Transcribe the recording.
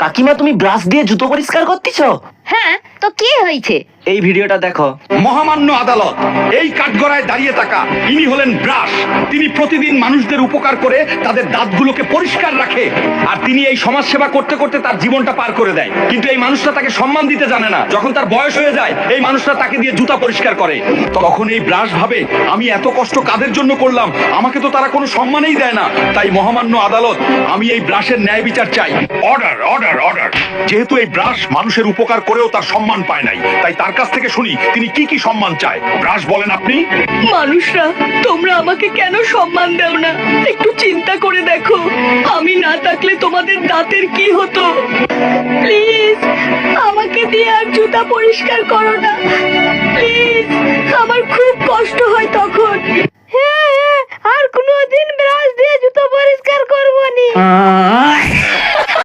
কাকিমা তুমি ব্রাশ দিয়ে জুতো পরিষ্কার করতেছো? হ্যাঁ, তো কি হয়েছে? এই ভিডিওটা দেখো। মহামান্য আদালত, এই কাঠগড়ায় দাঁড়িয়ে থাকা ইনি হলেন ব্রাশ। তিনি প্রতিদিন মানুষদের উপকার করে তাদের দাঁতগুলোকে পরিষ্কার রাখে, আর তিনি এই সমাজ সেবা করতে করতে তার জীবনটা পার করে দেয়। কিন্তু এই মানুষটা তাকে সম্মান দিতে জানে না। যখন তার বয়স হয়ে যায়, এই মানুষটা তাকে দিয়ে জুতা পরিষ্কার করে। তখন এই ব্রাশ ভাবে, আমি এত কষ্ট কাদের জন্য করলাম, আমাকে তো তারা কোনো সম্মানই দেয় না। তাই মহামান্য আদালত, আমি এই ব্রাশের ন্যায় বিচার চাই। Order, order, order. যেহেতু এই ব্রাশ মানুষের উপকার করেও তার সম্মান পায় নাই, তাই তার কাছ থেকে শুনি তিনি কি কি সম্মান চায়। ব্রাশ বলেন আপনি। মানুষরা, তোমরা আমাকে কেন সম্মান দাও না? একটু চিন্তা করে দেখো, আমি না থাকলে তোমাদের দাঁতের কি হতো? প্লিজ আমাকে দিয়ে আর জুতা পরিষ্কার করো না, প্লিজ। আমার খুব কষ্ট হয় তখন। হ্যাঁ, আর কোনোদিন ব্রাশ দিয়ে জুতো পরিষ্কার করবো নি।